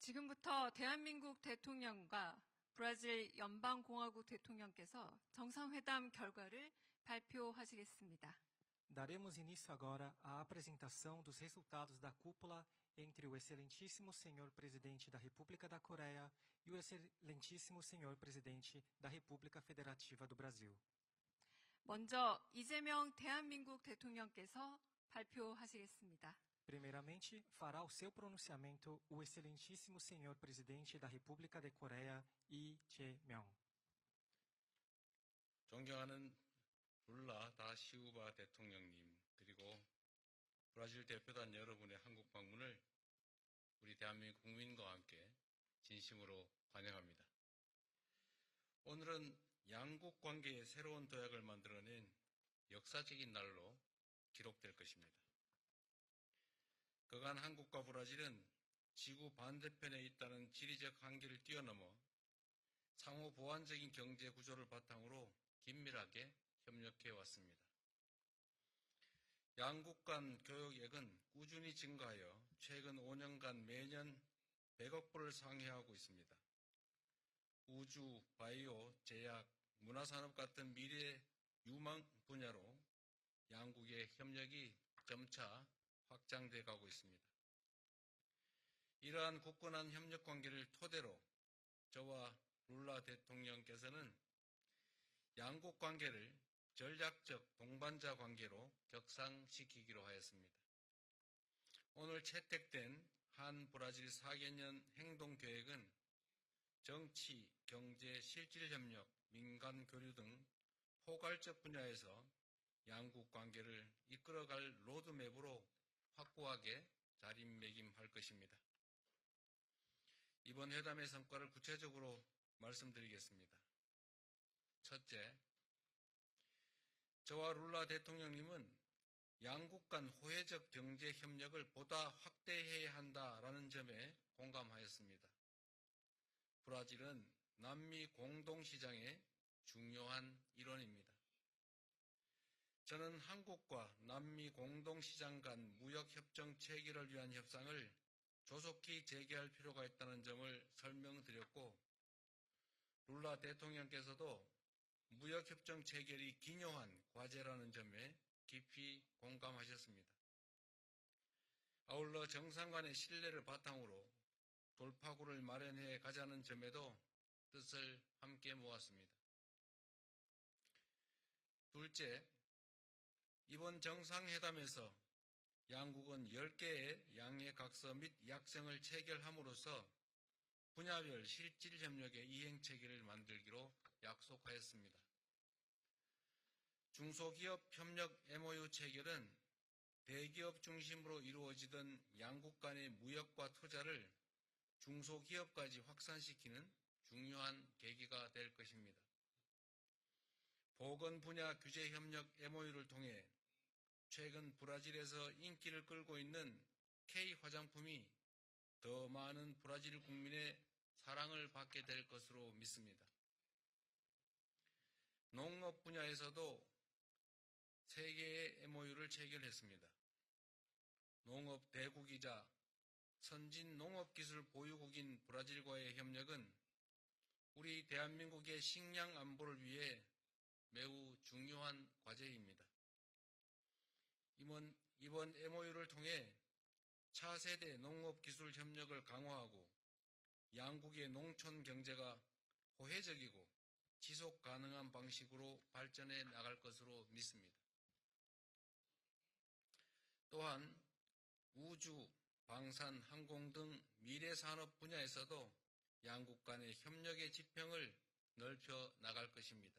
지금부터 대한민국 대통령과 브라질 연방공화국 대통령께서 정상회담 결과를 발표하시겠습니다. Daremos início agora à apresentação dos resultados da cúpula entre o Excelentíssimo Senhor Presidente da República da Coreia e o Excelentíssimo Senhor Presidente da República Federativa do Brasil. 먼저 이재명 대한민국 대통령께서 발표하시겠습니다. Primeiramente, fará o seu pronunciamento o Excelentíssimo Senhor Presidente da República da Coreia, Lee Jae-myung. 존경하는 룰라 다 시우바 대통령님, 그리고 브라질 대표단 여러분의 한국 방문을 우리 대한민국 국민과 함께 진심으로 환영합니다. 오늘은 양국 관계의 새로운 도약을 만들어낸 역사적인 날로 기록될 것입니다. 그간 한국과 브라질은 지구 반대편에 있다는 지리적 한계를 뛰어넘어 상호 보완적인 경제 구조를 바탕으로 긴밀하게 협력해 왔습니다. 양국 간 교역액은 꾸준히 증가하여 최근 5년간 매년 100억 불을 상회하고 있습니다. 우주, 바이오, 제약, 문화산업 같은 미래 유망 분야로 양국의 협력이 점차 확장돼 가고 있습니다. 이러한 굳건한 협력 관계를 토대로 저와 룰라 대통령께서는 양국 관계를 전략적 동반자 관계로 격상시키기로 하였습니다. 오늘 채택된 한 브라질 4개년 행동계획은 정치, 경제, 실질협력, 민간 교류 등 포괄적 분야에서 양국 관계를 이끌어갈 로드맵으로 확고하게 자리매김할 것입니다. 이번 회담의 성과를 구체적으로 말씀드리겠습니다. 첫째, 저와 룰라 대통령님은 양국 간 호혜적 경제 협력을 보다 확대해야 한다라는 점에 공감하였습니다. 브라질은 남미 공동시장의 중요한 일원입니다. 저는 한국과 남미 공동시장 간 무역협정 체결을 위한 협상을 조속히 재개할 필요가 있다는 점을 설명드렸고, 룰라 대통령께서도 무역협정 체결이 기묘한 과제라는 점에 깊이 공감하셨습니다. 아울러 정상 간의 신뢰를 바탕으로 돌파구를 마련해 가자는 점에도 뜻을 함께 모았습니다. 둘째, 이번 정상회담에서 양국은 10개의 양해각서 및 약정을 체결함으로써 분야별 실질협력의 이행체계를 만들기로 약속하였습니다. 중소기업 협력 MOU 체결은 대기업 중심으로 이루어지던 양국 간의 무역과 투자를 중소기업까지 확산시키는 중요한 계기가 될 것입니다. 보건 분야 규제협력 MOU를 통해 최근 브라질에서 인기를 끌고 있는 K 화장품이 더 많은 브라질 국민의 사랑을 받게 될 것으로 믿습니다. 농업 분야에서도 3개의 MOU를 체결했습니다. 농업 대국이자 선진 농업기술 보유국인 브라질과의 협력은 우리 대한민국의 식량 안보를 위해 매우 중요한 과제입니다. 이번 MOU를 통해 차세대 농업기술 협력을 강화하고 양국의 농촌 경제가 호혜적이고 지속 가능한 방식으로 발전해 나갈 것으로 믿습니다. 또한 우주, 방산, 항공 등 미래산업 분야에서도 양국 간의 협력의 지평을 넓혀 나갈 것입니다.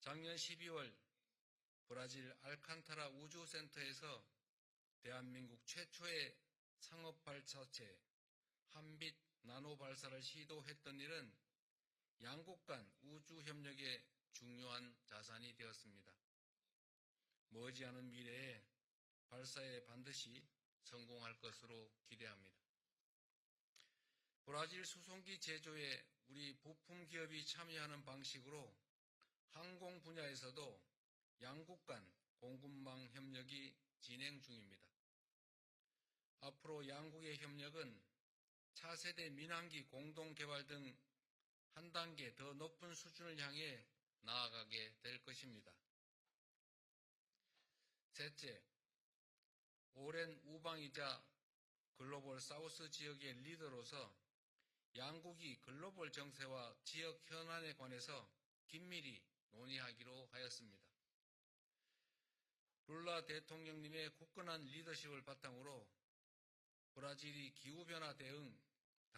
작년 12월 브라질 알칸타라 우주센터에서 대한민국 최초의 상업발사체 한빛 나노 발사를 시도했던 일은 양국 간 우주협력의 중요한 자산이 되었습니다. 머지않은 미래에 발사에 반드시 성공할 것으로 기대합니다. 브라질 수송기 제조에 우리 부품 기업이 참여하는 방식으로 항공 분야에서도 양국 간 공급망 협력이 진행 중입니다. 앞으로 양국의 협력은 차세대 민항기 공동개발 등 한 단계 더 높은 수준을 향해 나아가게 될 것입니다. 셋째, 오랜 우방이자 글로벌 사우스 지역의 리더로서 양국이 글로벌 정세와 지역 현안에 관해서 긴밀히 논의하기로 하였습니다. 룰라 대통령님의 굳건한 리더십을 바탕으로 브라질이 기후변화 대응,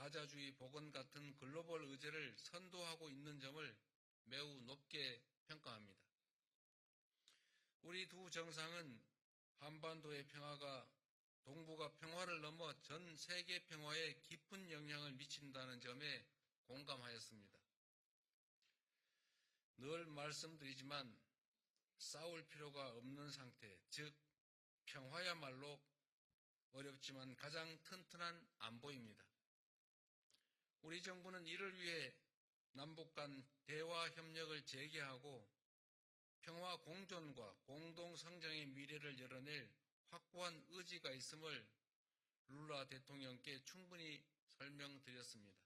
다자주의 복원 같은 글로벌 의제를 선도하고 있는 점을 매우 높게 평가합니다. 우리 두 정상은 한반도의 평화가 동북아 평화를 넘어 전 세계 평화에 깊은 영향을 미친다는 점에 공감하였습니다. 늘 말씀드리지만 싸울 필요가 없는 상태, 즉 평화야말로 어렵지만 가장 튼튼한 안보입니다. 우리 정부는 이를 위해 남북 간 대화 협력을 재개하고 평화 공존과 공동 성장의 미래를 열어낼 확고한 의지가 있음을 룰라 대통령께 충분히 설명드렸습니다.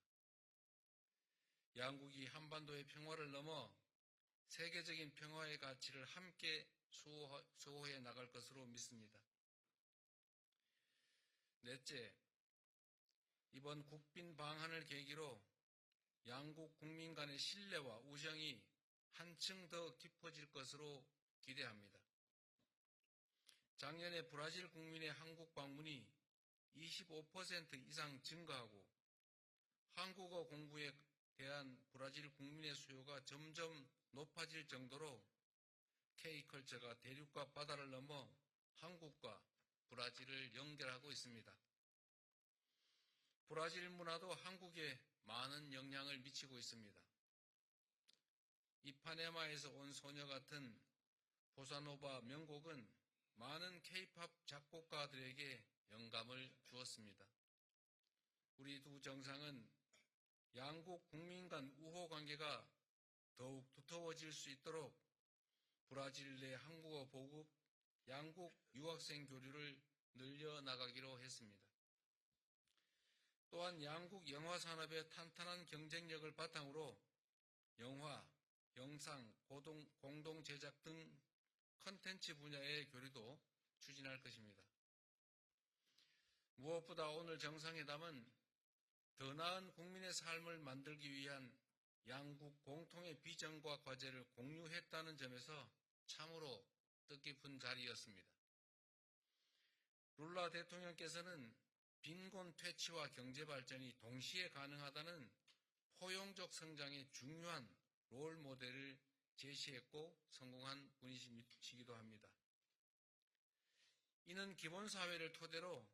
양국이 한반도의 평화를 넘어 세계적인 평화의 가치를 함께 수호해 나갈 것으로 믿습니다. 넷째, 이번 국빈 방한을 계기로 양국 국민 간의 신뢰와 우정이 한층 더 깊어질 것으로 기대합니다. 작년에 브라질 국민의 한국 방문이 25% 이상 증가하고 한국어 공부에 대한 브라질 국민의 수요가 점점 높아질 정도로 K컬처가 대륙과 바다를 넘어 한국과 브라질을 연결하고 있습니다. 브라질 문화도 한국에 많은 영향을 미치고 있습니다. 이파네마에서 온 소녀 같은 보사노바 명곡은 많은 K-팝 작곡가들에게 영감을 주었습니다. 우리 두 정상은 양국 국민 간 우호 관계가 더욱 두터워질 수 있도록 브라질 내 한국어 보급, 양국 유학생 교류를 늘려나가기로 했습니다. 또한 양국 영화 산업의 탄탄한 경쟁력을 바탕으로 영화, 영상, 공동 제작 등 컨텐츠 분야의 교류도 추진할 것입니다. 무엇보다 오늘 정상회담은 더 나은 국민의 삶을 만들기 위한 양국 공통의 비전과 과제를 공유했다는 점에서 참으로 뜻깊은 자리였습니다. 룰라 대통령께서는 빈곤 퇴치와 경제 발전이 동시에 가능하다는 포용적 성장의 중요한 롤 모델을 제시했고 성공한 분이시기도 합니다. 이는 기본사회를 토대로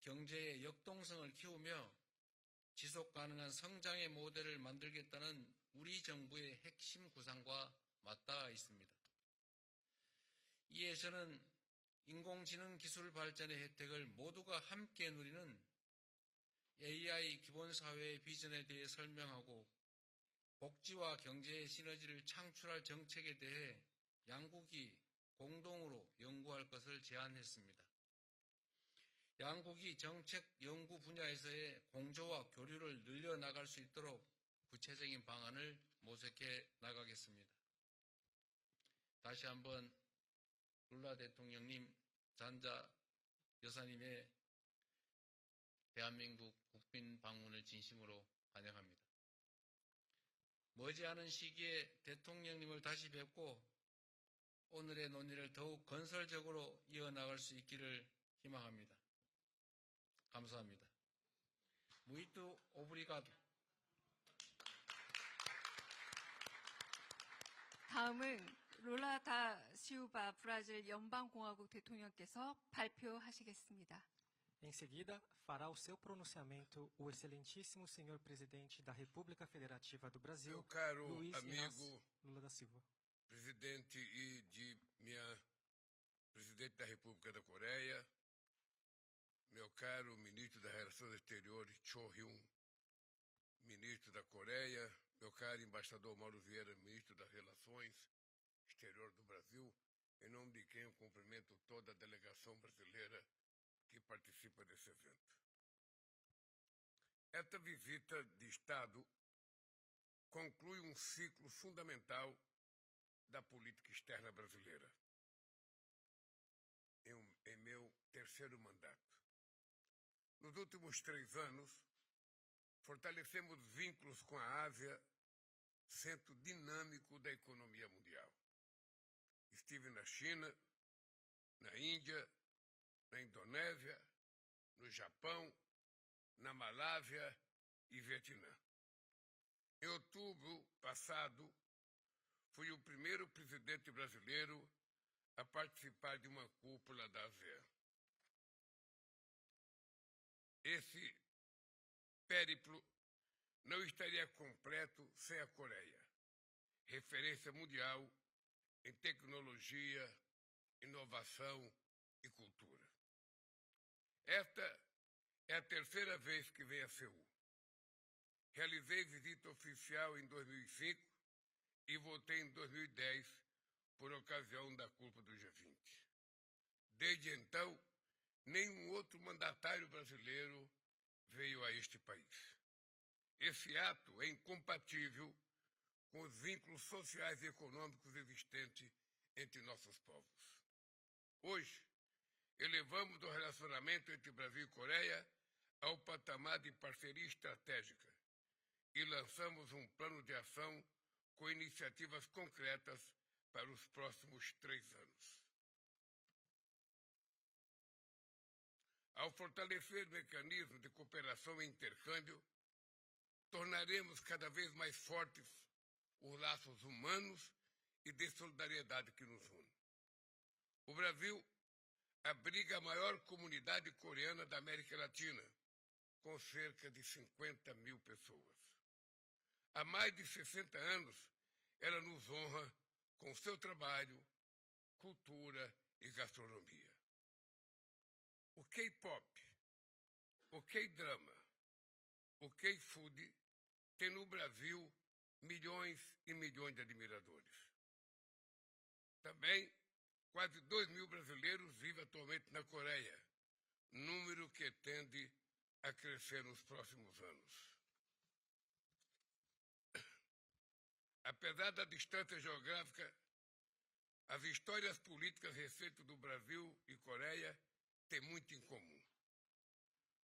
경제의 역동성을 키우며 지속 가능한 성장의 모델을 만들겠다는 우리 정부의 핵심 구상과 맞닿아 있습니다. 이에 저는 인공지능 기술 발전의 혜택을 모두가 함께 누리는 AI 기본사회의 비전에 대해 설명하고 복지와 경제의 시너지를 창출할 정책에 대해 양국이 공동으로 연구할 것을 제안했습니다. 양국이 정책 연구 분야에서의 공조와 교류를 늘려나갈 수 있도록 구체적인 방안을 모색해 나가겠습니다. 다시 한번 룰라 대통령님, 잔자 여사님의 대한민국 국빈 방문을 진심으로 환영합니다. 머지않은 시기에 대통령님을 다시 뵙고 오늘의 논의를 더욱 건설적으로 이어나갈 수 있기를 희망합니다. 감사합니다. Muito obrigado. 다음은 룰라 다 시우바 브라질 연방공화국 대통령께서 발표하시겠습니다. Em seguida, fará o seu pronunciamento o excelentíssimo senhor presidente da República Federativa do Brasil, Meu caro Luiz Inácio amigo, Lula da Silva. presidente e de minha presidente da República da Coreia, meu caro ministro das Relações Exteriores, Cho Hyun, ministro da Coreia, meu caro embaixador Mauro Vieira, ministro das Relações Exteriores do Brasil, em nome de quem eu cumprimento toda a delegação brasileira que participa desse evento. Esta visita de Estado conclui um ciclo fundamental da política externa brasileira, em meu terceiro mandato. Nos últimos 3 anos, fortalecemos vínculos com a Ásia, centro dinâmico da economia mundial. Estive na China, na Índia, na Indonésia, no Japão, na Malásia e Vietnã. Em outubro passado, fui o primeiro presidente brasileiro a participar de uma cúpula da ASEAN. Esse périplo não estaria completo sem a Coreia, referência mundial em tecnologia, inovação e cultura. Esta é a terceira vez que venho a Seul. Realizei visita oficial em 2005 e voltei em 2010 por ocasião da cúpula do G20. Desde então, nenhum outro mandatário brasileiro veio a este país. Esse ato é incompatível com os vínculos sociais e econômicos existentes entre nossos povos. Hoje, elevamos o relacionamento entre Brasil e Coreia ao patamar de parceria estratégica e lançamos um plano de ação com iniciativas concretas para os próximos 3 anos. Ao fortalecer mecanismos de cooperação e intercâmbio, tornaremos cada vez mais fortes os laços humanos e de solidariedade que nos unem. O Brasil abriga a maior comunidade coreana da América Latina, com cerca de 50 mil pessoas. Há mais de 60 anos, ela nos honra com seu trabalho, cultura e gastronomia. O K-pop, o K-drama, o K-food tem no Brasil milhões e milhões de admiradores. Também, quase 2 mil brasileiros vivem atualmente na Coreia, número que tende a crescer nos próximos anos. Apesar da distância geográfica, as histórias políticas recentes do Brasil e Coreia têm muito em comum.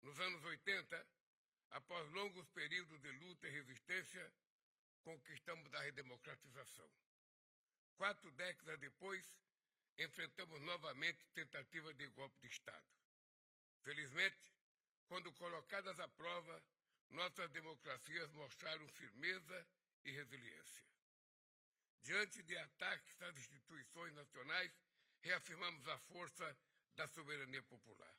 Nos anos 80, após longos períodos de luta e resistência, conquistamos a redemocratização. 4 décadas depois, enfrentamos novamente tentativas de golpe de Estado. Felizmente, quando colocadas à prova, nossas democracias mostraram firmeza e resiliência. Diante de ataques às instituições nacionais, reafirmamos a força da soberania popular.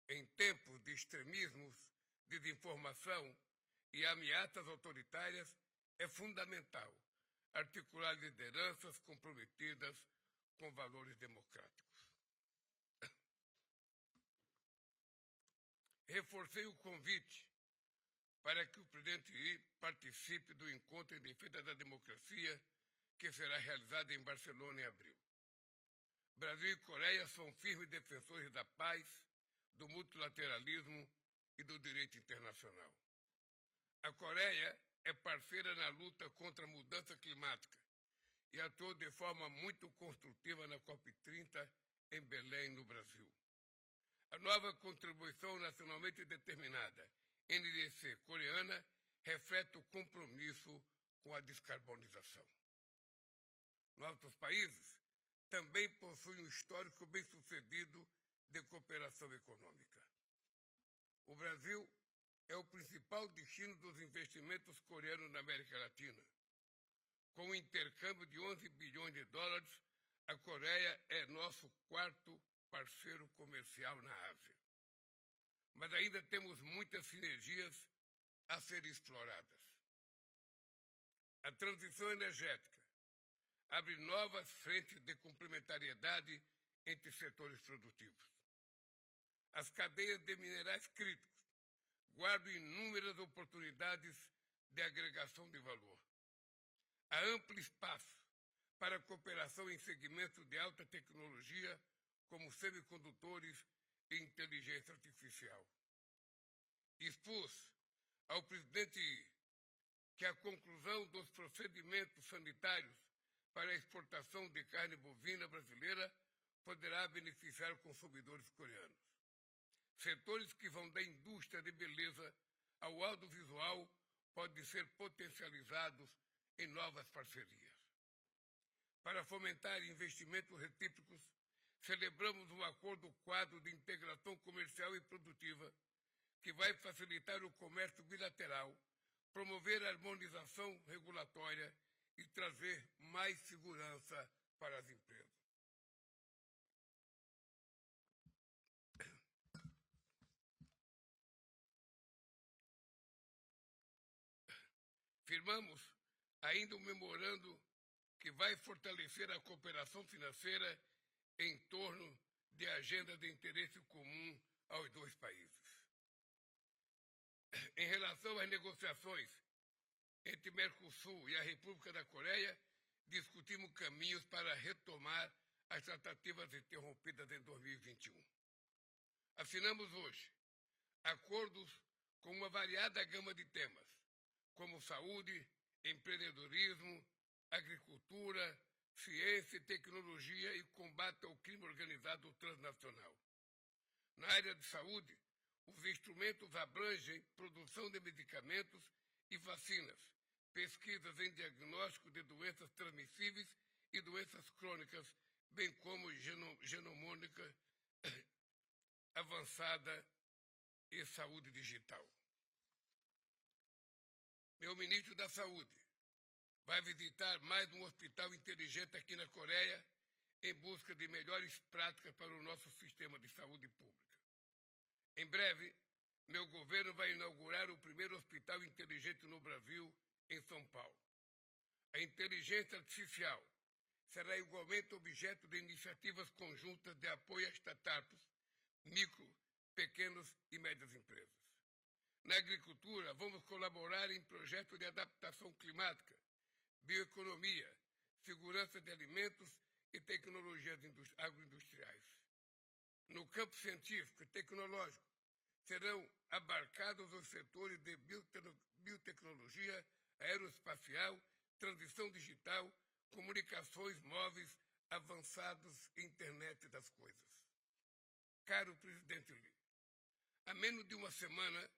Em tempos de extremismos, desinformação e ameaças autoritárias, é fundamental articular lideranças comprometidas com valores democráticos. Reforcei o convite para que o presidente Xi participe do encontro em defesa da democracia que será realizado em Barcelona em abril. Brasil e Coreia são firmes defensores da paz, do multilateralismo e do direito internacional. A Coreia é parceira na luta contra a mudança climática e atuou de forma muito construtiva na COP30 em Belém, no Brasil. A nova contribuição nacionalmente determinada, NDC coreana, reflete o compromisso com a descarbonização. Nossos países também possuem um histórico bem-sucedido de cooperação econômica. O Brasil é o principal destino dos investimentos coreanos na América Latina. Com um intercâmbio de 11 bilhões de dólares, a Coreia é nosso 4º parceiro comercial na Ásia. Mas ainda temos muitas sinergias a serem exploradas. A transição energética abre novas frentes de complementariedade entre setores produtivos. As cadeias de minerais críticos guardam inúmeras oportunidades de agregação de valor. Há amplo espaço para cooperação em segmentos de alta tecnologia, como semicondutores e inteligência artificial. Expus ao presidente que a conclusão dos procedimentos sanitários para a exportação de carne bovina brasileira poderá beneficiar consumidores coreanos. Setores que vão da indústria de beleza ao audiovisual podem ser potencializados em novas parcerias. Para fomentar investimentos recíprocos, celebramos um acordo quadro de integração comercial e produtiva que vai facilitar o comércio bilateral, promover a harmonização regulatória e trazer mais segurança para as empresas. Firmamos ainda um memorando que vai fortalecer a cooperação financeira em torno de agenda de interesse comum aos dois países. Em relação às negociações entre Mercosul e a República da Coreia, discutimos caminhos para retomar as tratativas interrompidas em 2021. Assinamos hoje acordos com uma variada gama de temas, como saúde, empreendedorismo, agricultura, ciência e tecnologia e combate ao crime organizado transnacional. Na área de saúde, os instrumentos abrangem produção de medicamentos e vacinas, pesquisas em diagnóstico de doenças transmissíveis e doenças crônicas, bem como genomônica avançada e saúde digital. Meu ministro da Saúde vai visitar mais um hospital inteligente aqui na Coreia em busca de melhores práticas para o nosso sistema de saúde pública. Em breve, meu governo vai inaugurar o primeiro hospital inteligente no Brasil, em São Paulo. A inteligência artificial será igualmente objeto de iniciativas conjuntas de apoio a startups, micro, pequenas e médias empresas. Na agricultura, vamos colaborar em projetos de adaptação climática, bioeconomia, segurança de alimentos e tecnologias agroindustriais. No campo científico e tecnológico, serão abarcados os setores de biotecnologia, aeroespacial, transição digital, comunicações móveis avançados e internet das coisas. Caro presidente Lee, há menos de uma semana,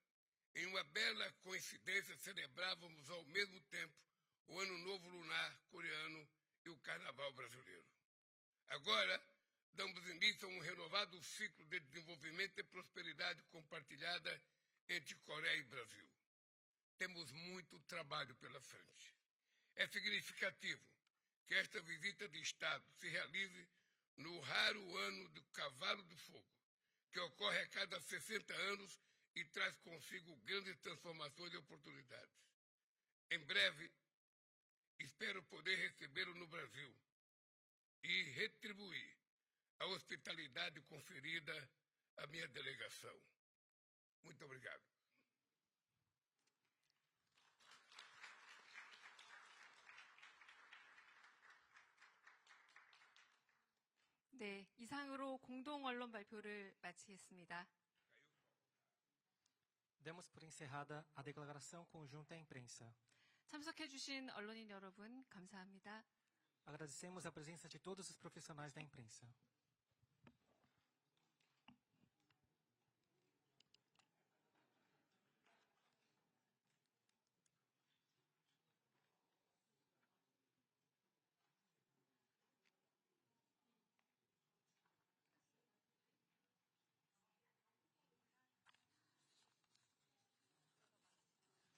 em uma bela coincidência, celebrávamos ao mesmo tempo o Ano Novo Lunar coreano e o Carnaval brasileiro. Agora, damos início a um renovado ciclo de desenvolvimento e prosperidade compartilhada entre Coreia e Brasil. Temos muito trabalho pela frente. É significativo que esta visita de Estado se realize no raro ano do Cavalo do Fogo, que ocorre a cada 60 anos e traz consigo grandes transformações e oportunidades. Em breve, espero poder recebê-lo no Brasil e retribuir a hospitalidade conferida à minha delegação. Muito obrigado. 네, 이상으로 공동 언론 발표를 마치겠습니다. Demos por encerrada a declaração conjunta à imprensa. 참석해주신 언론인 여러분, 감사합니다. Agradecemos a presença de todos os profissionais da imprensa.